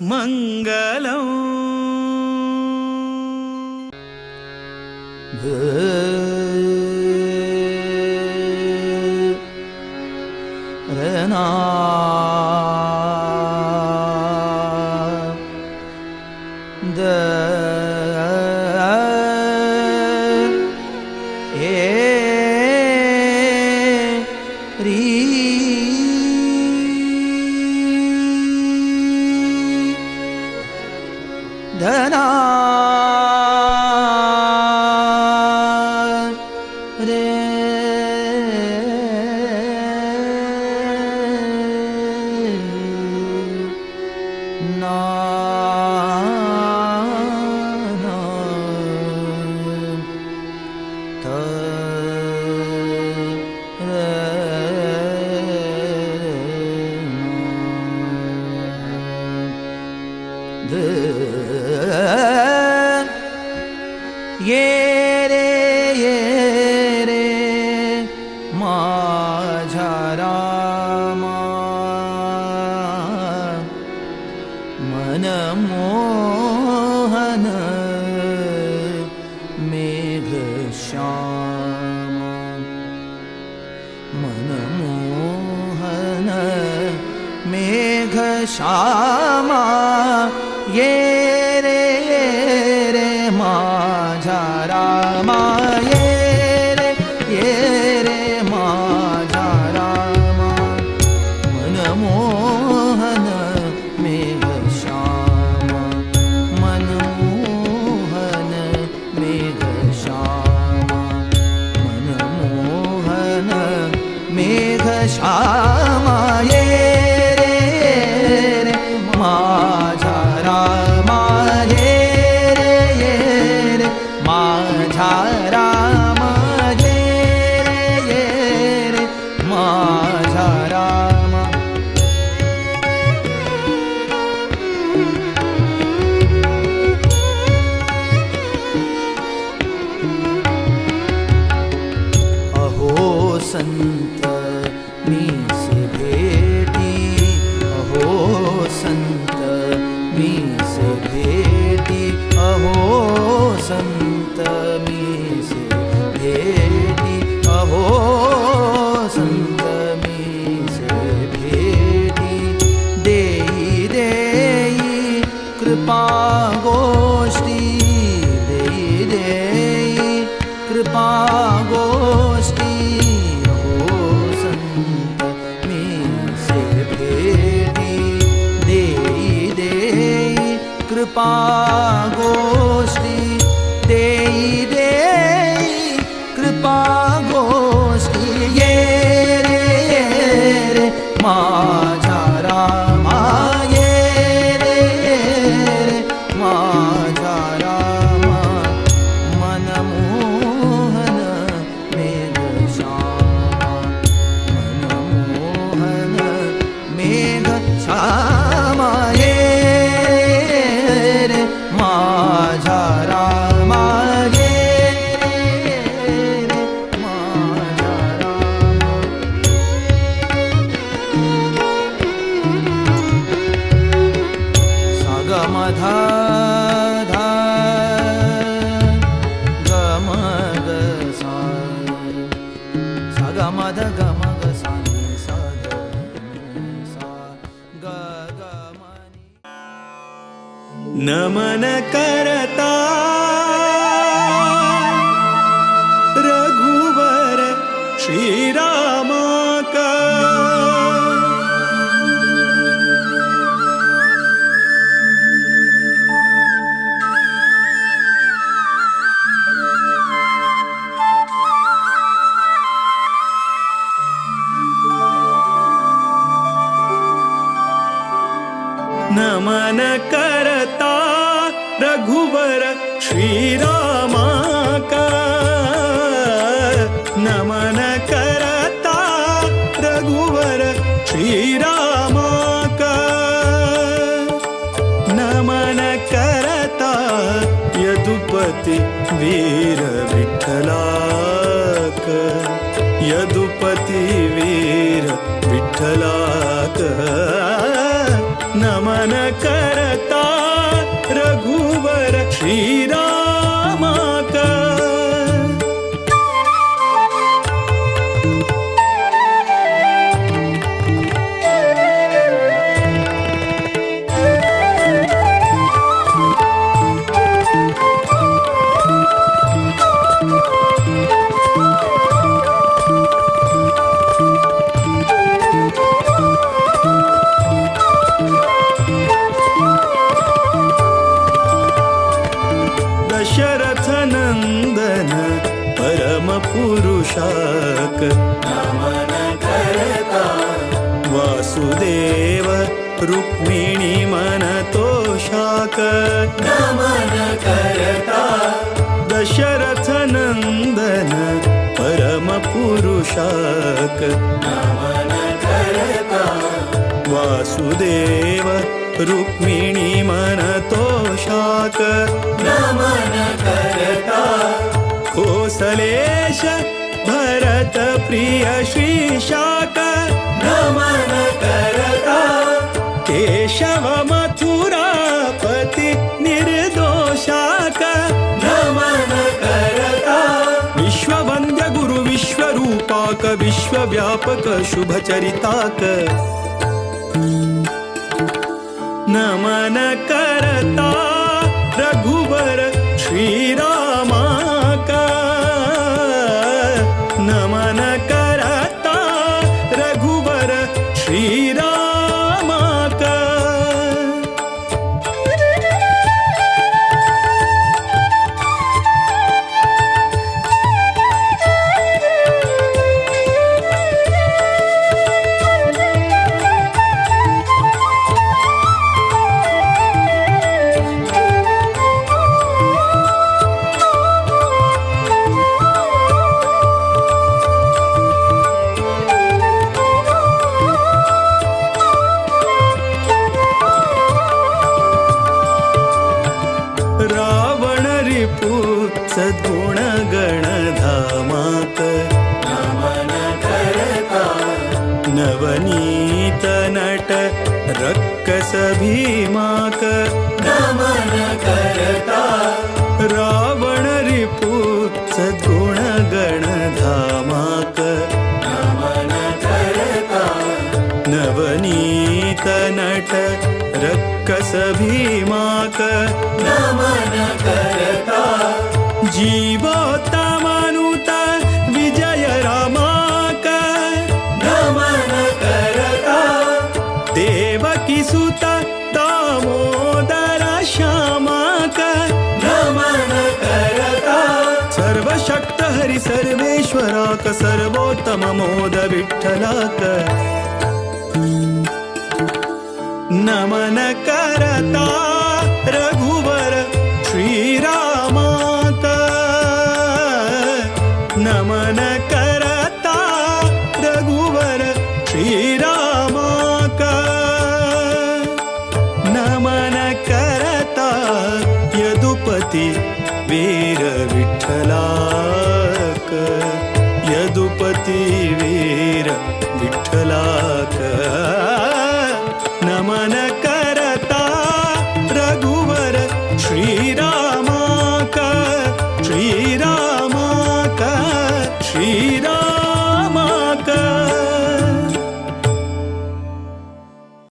मंगलम् रना the री धना रे ना ये रे माझा रामा मनमोहन मेघश्यामा मनमोहन मेघश्यामा ये रे माझा रामा ये रे माझा रामा मनमोहन मेघश्यामा मनमोहन मेघश्यामा मनमोहन मेघश्यामा ये रे माझा रामा ये रे माझा रामा ये रे माझा रामा अहो संत मी से भेटी अहो संत मी से भेटी अहो संत मी से भेटी अहो संत मी से भेटी देई कृपा गोष्टी देई कृपा गोष्टी अहो संत मी से भेटी देई कृपा गोष्टी देई कृपा गोष्टी ये रे माझा रामा ये रे माझा रामा मनमोहन मेघश्यामा मनमोहन मेघश्यामा ये रे माझा रामा ये रे माझा रामा सागमधा धा गमग सा सागमध गमग सा नि सा ग सा ग ग मनि नमन करता रघुवर श्रीराम का नमन करता रघुवर श्रीरामा का नमन करता रघुवर श्रीरामा का नमन करता यदुपति वीर विठ्ठला का यदुपति वीर विठ्ठला का नमन करता रघुवर श्रीरामाका दशरथ नंदन परम पुरुषाक नमन करता वासुदेव रुक्मिणी मन तोषाक नमन करता दशरथ नंदन परम पुरुषाक नमन करता वासुदेव रुक्मिणी मन तोषाक नमन करता कोसलेश भरत प्रिय श्रीशाक नमन करता केशव मथुरापति निर्दोषाक नमन करता विश्ववन्द्य गुरु विश्वरूपाक विश्वव्यापक शुभचरिताक नमन करता रघुवर श्रीरामाका नमन करता रघुवर श्रीरामाका रावण रिपु सद्गुण गणधामाक नमन करता नवनीत नट रक्कस भीमाक नमन करता रावण रिपु सद्गुण गणधामाक नमन करता नवनीत नट रक्कस भीमाक नमन करता जीवोत्तमानुता विजय रामाक नमन करता देवकी सुत दामोदर श्यामाक नमन करता सर्वशक्त हरि सर्वेश्वराक सर्वोत्तम मोद विठ्ठलाक नमन करता रघुवर